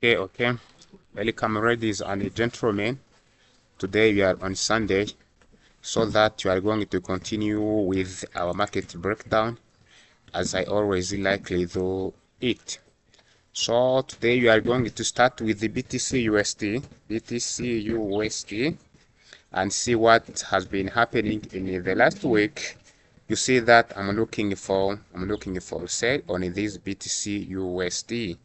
Okay. Welcome, ladies and gentlemen. Today we are on Sunday, so that we are going to continue with our market breakdown, as I always likely do it. So today we are going to start with the BTC USD, and see what has been happening in the last week. You see that I'm looking for sale on this BTC USD.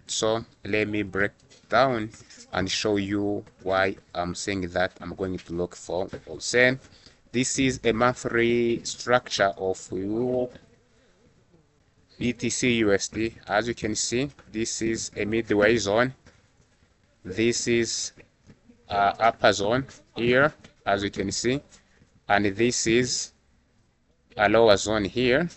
So let me break down and show you why I'm saying that I'm going to look for sale. This is a monthly structure of BTC USD. As you can see, this is a midway zone. This is upper zone here, as you can see, and this is a lower zone here,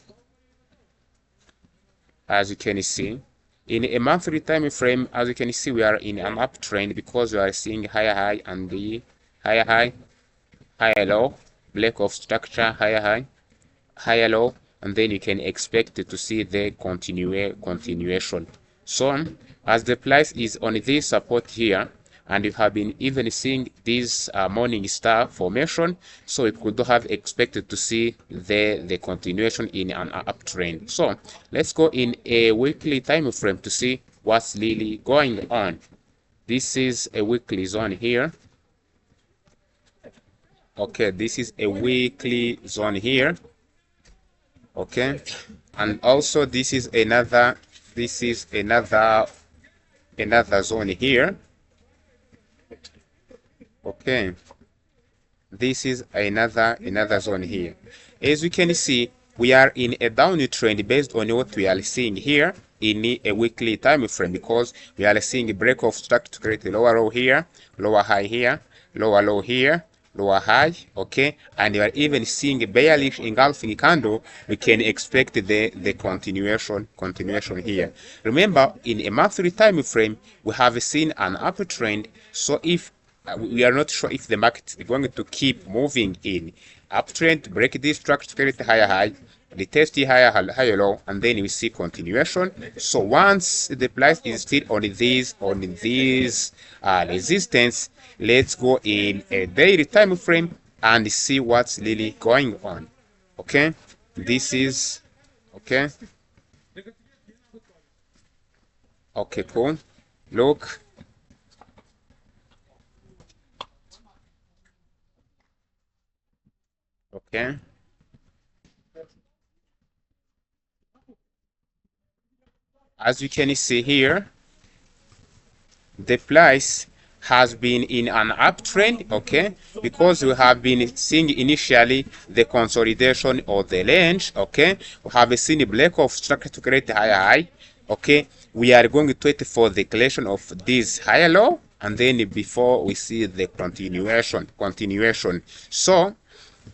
as you can see. In a monthly time frame, as you can see, we are in an uptrend because we are seeing higher high and the higher high, higher low, break of structure, higher high, higher low, and then you can expect to see the continuation. So as the price is on this support here, and you have been even seeing this morning star formation, so it could have expected to see the continuation in an uptrend. So let's go in a weekly time frame to see what's really going on. This is a weekly zone here. Okay, this is a weekly zone here. Okay, and also this is another zone here. Okay, this is another zone here. As you can see, we are in a downward trend based on what we are seeing here in a weekly time frame, because we are seeing a break of structure to create a lower low here, lower high here, lower low here, lower high. Okay, and we are even seeing a bearish engulfing candle. We can expect the continuation here. Remember, in a monthly time frame, we have seen an uptrend. So if we are not sure if the market is going to keep moving in uptrend, break this structure to create a higher high, retest the higher low, and then we see continuation. So once the price is still on this resistance, let's go in a daily time frame and see what's really going on. Okay, this is okay. Okay, cool. Look. Okay, as you can see here, the price has been in an uptrend. Okay, because we have been seeing initially the consolidation of the range. Okay, we have seen a break of structure to create a higher high. Okay, we are going to wait for the creation of this higher low, and then before we see the continuation. So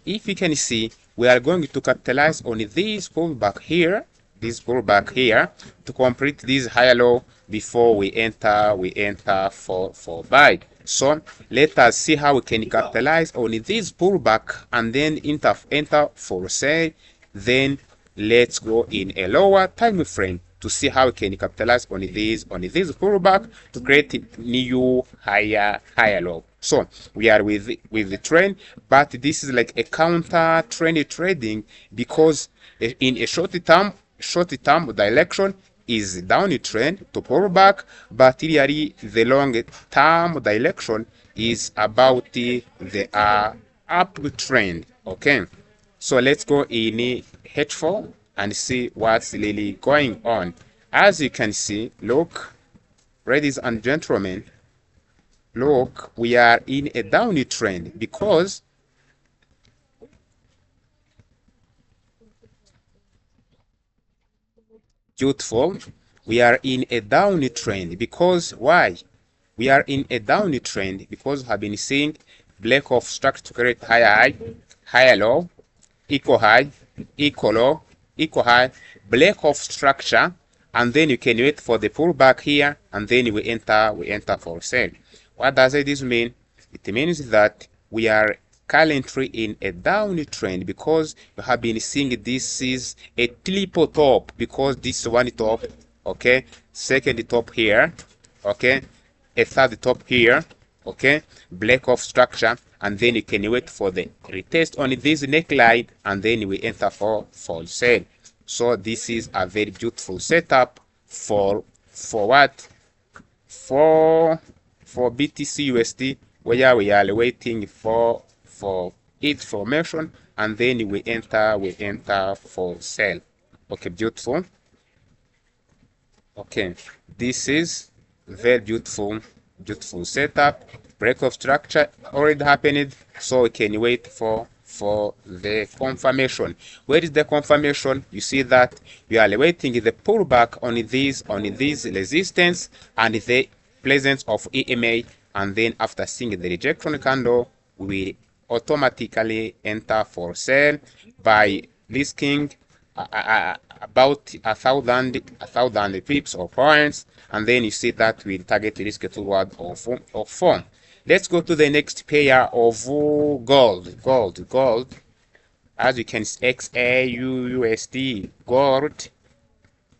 if you can see, we are going to capitalize on this pullback here, to complete this higher low before we enter for buy. So let us see how we can capitalize on this pullback and then enter for sale. Then let's go in a lower time frame to see how we can capitalize on this pullback to create new higher low. So we are with the trend, but this is like a counter trend trading, because in a short term direction is down trend to pull back, but really the long term direction is about the uptrend. Okay, so let's go in H4 and see what's really going on. As you can see, look, ladies and gentlemen, look, we are in a downward trend because beautiful. We are in a downward trend because why? We are in a downward trend because we have been seeing break of structure to create higher high, higher low, equal high, equal low, equal high, break of structure, and then you can wait for the pullback here, and then we enter for sale. What does this mean? It means that we are currently in a downward trend because we have been seeing this is a triple top, because this one top, okay, second top here, okay, a third top here, okay, break of structure, and then you can wait for the retest on this neckline, and then we enter for sell. So this is a very beautiful setup for what, for BTCUSD, where we are waiting for its formation, and then we enter for sell. Okay, beautiful. Okay, this is very beautiful setup. Break of structure already happened, so we can wait for the confirmation. Where is the confirmation? You see that we are waiting the pullback on this resistance and the presence of EMA, and then after seeing the rejection candle, we automatically enter for sell by risking about a thousand pips or points, and then you see that we target risk toward of 4. Let's go to the next pair of gold. As you can see, XAUUSD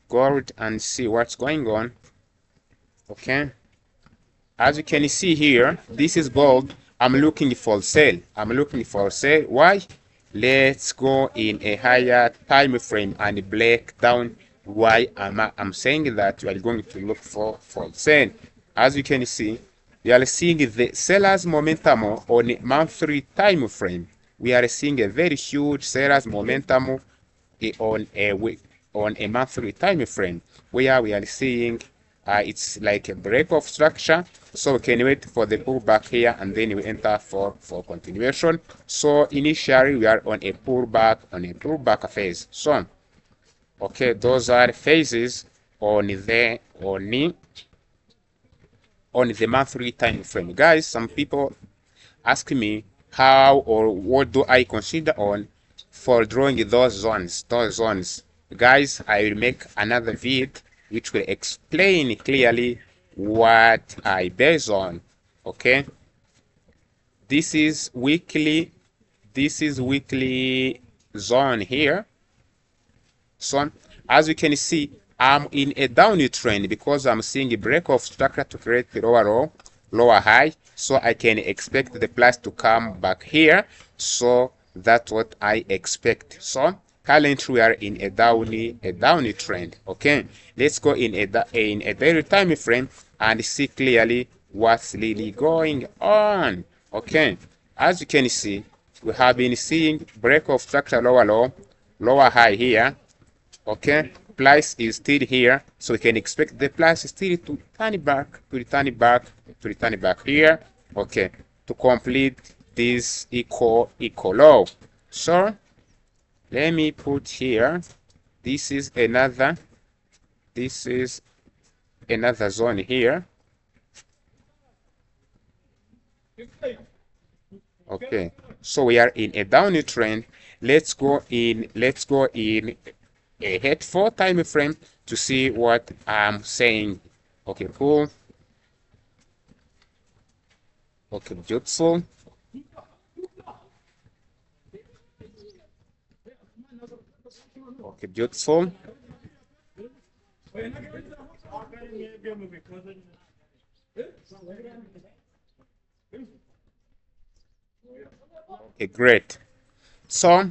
gold, and see what's going on. Okay, as you can see here, this is gold. I'm looking for sale. Why? Let's go in a higher time frame and break down why I'm saying that we are going to look for sale. As you can see, we are seeing the sellers momentum on a monthly time frame. We are seeing a very huge sellers momentum on a monthly time frame, where we are seeing it's like a break of structure. So we can wait for the pullback here, and then we enter for continuation. So initially we are on a pullback phase. So okay, those are phases on the monthly time frame. Guys, some people ask me how or what do I consider on for drawing those zones. Guys, I will make another video which will explain clearly what I base on. Okay, this is weekly zone here. So as you can see, I'm in a downward trend because I'm seeing a break of structure to create the lower high, so I can expect the price to come back here. So that's what I expect. So currently we are in a downy trend. Okay, let's go in a daily time frame and see clearly what's really going on. Okay, as you can see, we have been seeing break of structure lower high here. Okay, price is still here, so we can expect the price still to return back here. Okay, to complete this equal low. So let me put here, this is another zone here. Okay, so we are in a downward trend. Let's go in a head 4 time frame to see what I'm saying. Okay, cool. Okay, beautiful. Okay, beautiful. Okay, great. So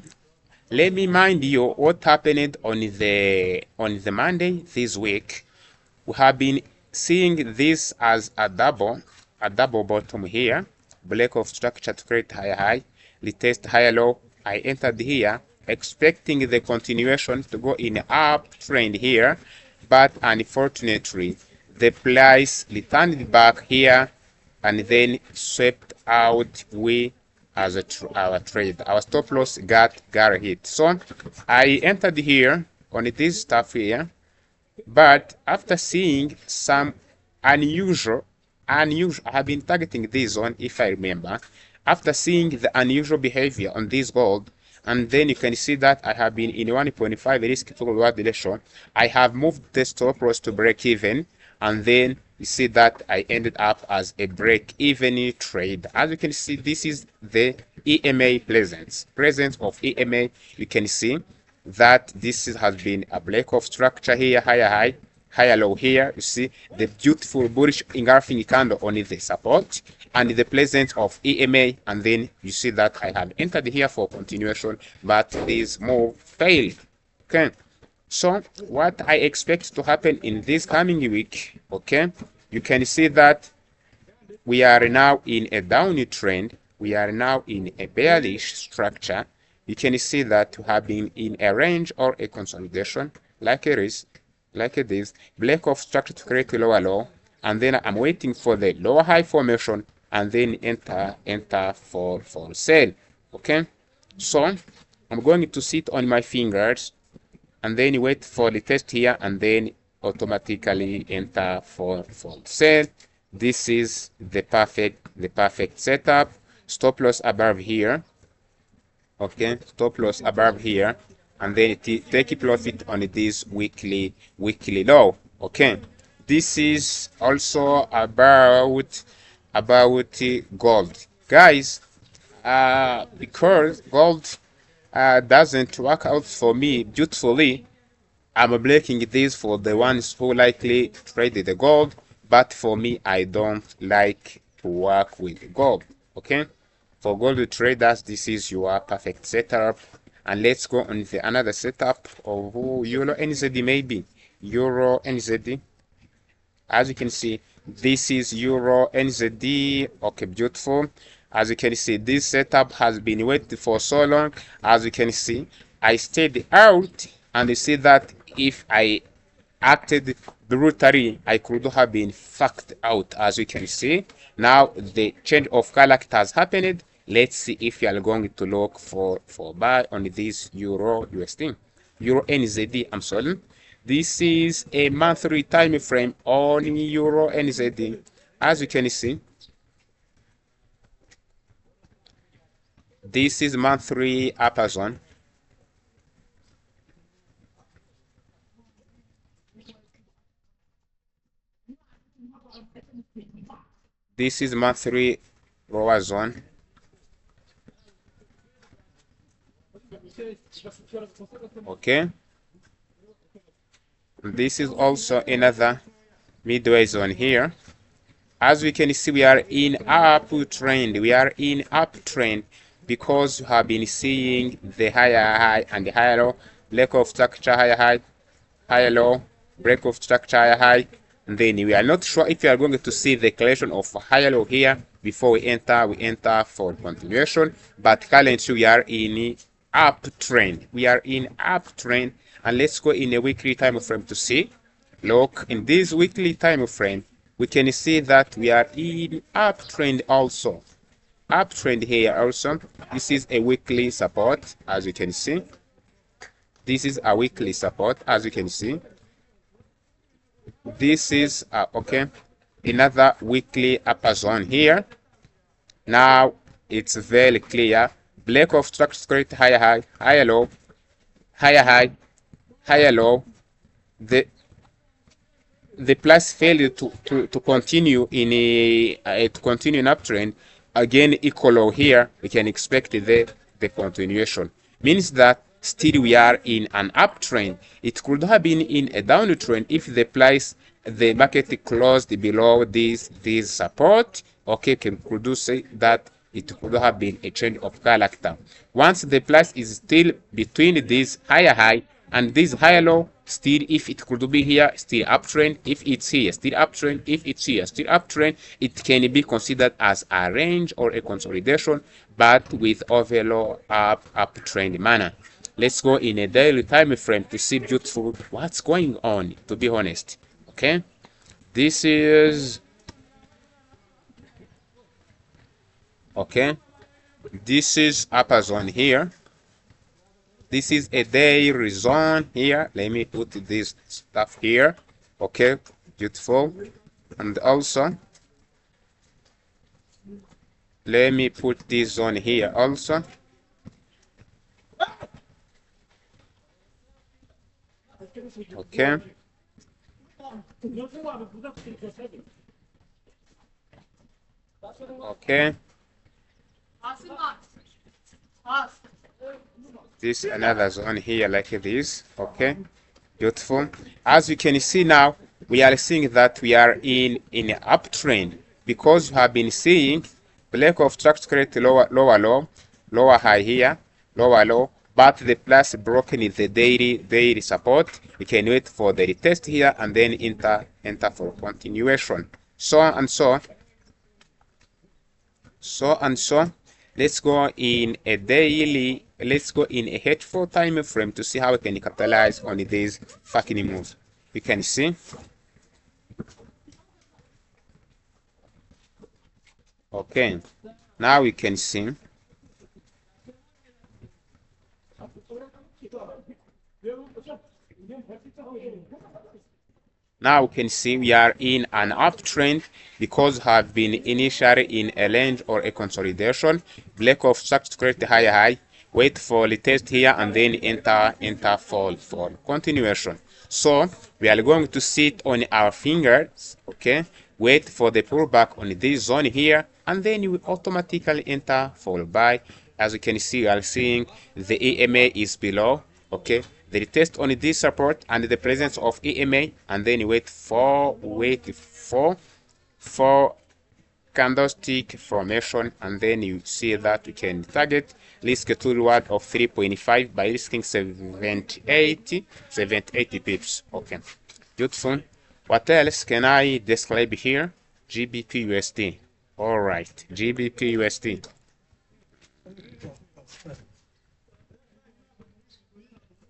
let me mind you what happened on the Monday this week. We have been seeing this as a double bottom here, break of structure to create higher high, retest higher low. I entered here expecting the continuation to go in uptrend here, but unfortunately the price returned back here and then swept out as our trade. Our stop loss got hit. So I entered here on this stuff here, but after seeing some unusual, I have been targeting this one, if I remember. After seeing the unusual behavior on this gold, and then you can see that I have been in 1.5 risk to reward ratio. I have moved the stop loss to break even, and then you see that I ended up as a break even trade. As you can see, this is the EMA presence of EMA. You can see that this has been a break of structure here, higher high, higher low here. You see the beautiful bullish engulfing candle on the support and the presence of EMA, and then you see that I had entered here for continuation, but this move failed. Okay, so what I expect to happen in this coming week, okay, you can see that we are now in a downward trend. We are now in a bearish structure. You can see that we have been in a range or a consolidation like it is, like this, break of structure to create a lower low, and then I'm waiting for the lower high formation and then enter for sale. Okay, so I'm going to sit on my fingers and then wait for the test here and then automatically enter for sale. This is the perfect setup. Stop loss above here. Okay, stop loss above here, and then take profit on this weekly low. Okay, this is also about gold, guys. Because gold doesn't work out for me beautifully, I'm breaking this for the ones who likely trade the gold, but for me, I don't like to work with gold. Okay, for gold traders, this is your perfect setup. And let's go on the another setup of Euro NZD, maybe Euro NZD. As you can see, this is Euro NZD. Okay, beautiful. As you can see, this setup has been waiting for so long. As you can see, I stayed out, and you see that if I acted brutally, I could have been fucked out. As you can see, now the change of character has happened. Let's see if you are going to look for buy on this Euro USD, Euro NZD. I'm sorry. This is a monthly time frame on Euro NZD. As you can see, this is monthly upper zone. This is monthly lower zone. Okay. This is also another midway zone here. As we can see, we are in uptrend. We are in uptrend because we have been seeing the higher high and the higher low, lack of structure, higher high, higher low, break of structure, higher high, and then we are not sure if we are going to see the creation of higher low here before we enter for continuation. But currently we are in uptrend. We are in uptrend, and let's go in a weekly time frame to see. Look, in this weekly time frame, we can see that we are in uptrend also. Uptrend here also. This is a weekly support, as you can see. This is a weekly support, as you can see. This is okay, another weekly upper zone here. Now it's very clear. Break of structure create higher high, higher low, higher high, higher low. The price failed to continue in a uptrend. Again, equal low here. We can expect the continuation. Means that still we are in an uptrend. It could have been in a downtrend if the market closed below this support. Okay, could do say that it could have been a change of character. Once the price is still between this higher high and this higher low, still if it could be here, still uptrend. If it's here, still uptrend. If it's here, still uptrend. It can be considered as a range or a consolidation, but with overall uptrend manner. Let's go in a daily time frame to see beautiful what's going on, to be honest. Okay, this is okay, this is upper zone here. This is a daily zone here. Let me put this stuff here. Okay, beautiful. And also let me put this zone here also. Okay, okay, this another zone here like this. Okay, Beautiful. As you can see now, we are seeing that we are in an uptrend because we have been seeing black of structure create lower low, lower high here, lower low, but the plus broken is the daily support. We can wait for the retest here and then enter for continuation. So and so. Let's go in a daily, let's go in a H4 time frame to see how we can capitalize on these fucking moves. You can see. Okay, now we can see. Now we can see we are in an uptrend because have been initially in a range or a consolidation. Black of structure to create the higher high, wait for the test here and then enter fall for continuation. So we are going to sit on our fingers, okay, wait for the pullback on this zone here, and then you will automatically enter fall buy. As you can see, you are seeing the EMA is below, okay, the test on this support and the presence of EMA, and then you wait for candlestick formation, and then you see that we can target risk to reward of 3.5 by risking 780 pips. Okay, beautiful. What else can I describe here? GBPUSD. All right, GBPUSD.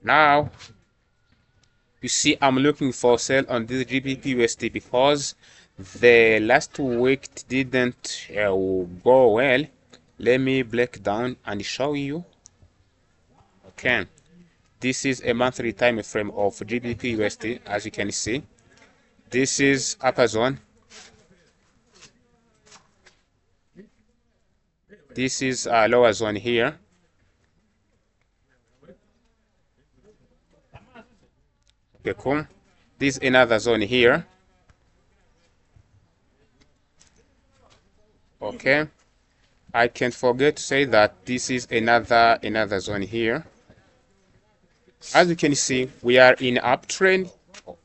Now you see I'm looking for sell on this GBPUSD because the last week didn't go well. Let me break down and show you. Okay, this is a monthly time frame of GBPUSD. As you can see, this is upper zone, this is a lower zone here. Okay, cool. This is another zone here. Okay, I can't forget to say that this is another zone here. As you can see, we are in uptrend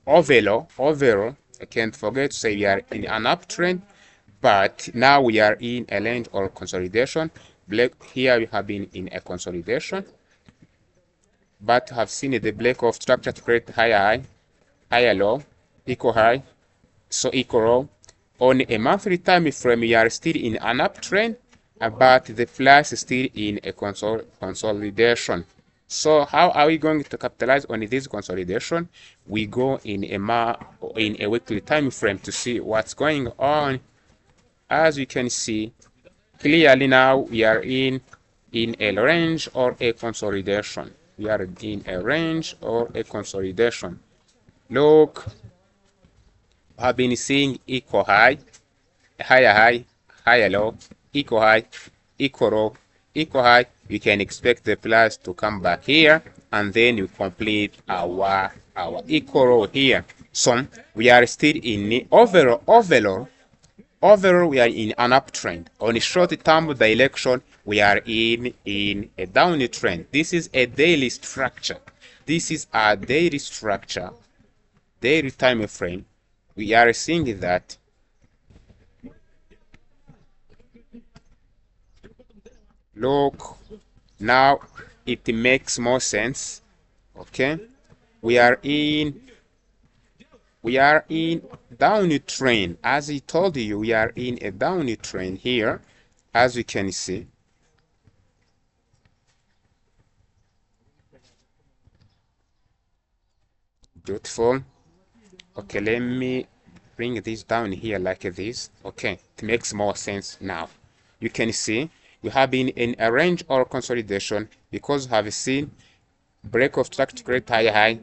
overall. I can't forget to say we are in an uptrend, but now we are in a range or consolidation. Black here we have been in a consolidation, but have seen the black of structure to create higher high, higher low, equal high, so equal low. On a monthly time frame, we are still in an uptrend, but the flash is still in a consolidation. So how are we going to capitalize on this consolidation? We go in a weekly time frame to see what's going on. As you can see clearly now, we are in a range or a consolidation. We are in a range or a consolidation. Look, have been seeing equal high, higher low, equal high, equal low, equal high. We can expect the price to come back here, and then we complete our equal low here. So we are still in the overall we are in an uptrend. On a short-term direction, we are in a downtrend. This is a daily structure. This is a daily structure, daily time frame. We are seeing that look, now it makes more sense. Okay, we are in downtrend. As I told you, we are in a downtrend here, as you can see. Beautiful. Okay, let me bring this down here like this. Okay, it makes more sense now. You can see we have been in a range or consolidation because we have seen break of structure to create higher high,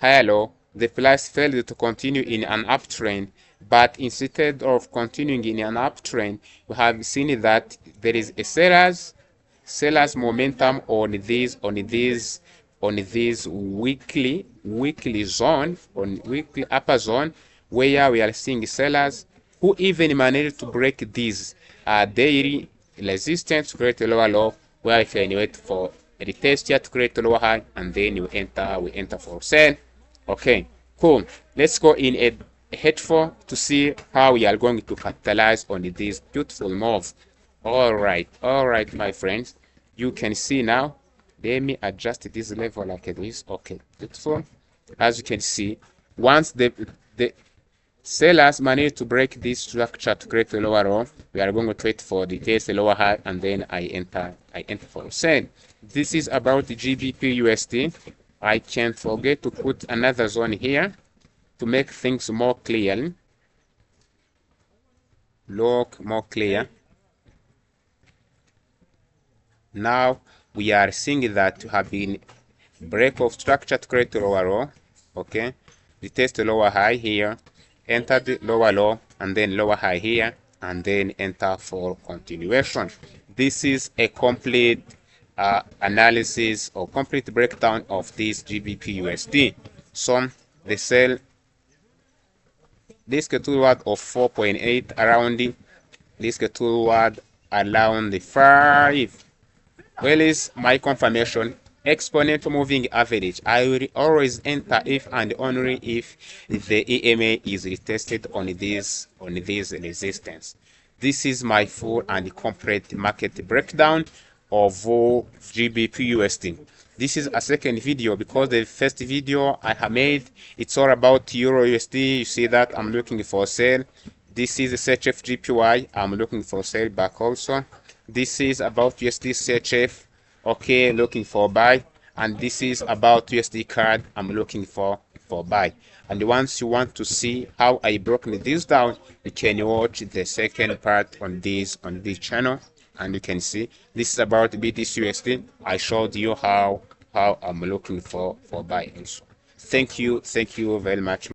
higher low. The price failed to continue in an uptrend, but instead of continuing in an uptrend, we have seen that there is a sellers momentum on this weekly zone, on weekly upper zone, where we are seeing sellers who even managed to break these daily resistance to create a lower low, where if you wait for a retest here to create a lower high, and then we enter for sell. Okay, cool. Let's go in a H4 to see how we are going to capitalize on this beautiful move. All right, my friends. You can see now. Let me adjust this level like this. Okay, beautiful. As you can see, once the sellers manage to break this structure to create a lower low, we are going to wait for the test lower high, and then I enter for sale. This is about the GBP/USD. I can't forget to put another zone here to make things more clear. Look more clear. Now we are seeing that to have been break of structure to create a lower low. Okay, we test the lower high here, enter the lower low, and then lower high here, and then enter for continuation. This is a complete analysis or complete breakdown of this GBP/USD. So the sell this get toward of 4.8 around this get toward around the 5. Well, is my confirmation exponential moving average. I will always enter if and only if the EMA is retested on this resistance. This is my full and complete market breakdown of GBP/USD. This is a second video because the first video I have made, it's all about Euro/USD. You see that I'm looking for sale. This is CHF/JPY. I'm looking for sale back also. This is about USD CHF. Okay, looking for buy. And this is about USD card. I'm looking for buy. And once you want to see how I broke this down, you can watch the second part on this channel, and you can see this is about BTC/USD. I showed you how I'm looking for buy also. Thank you very much.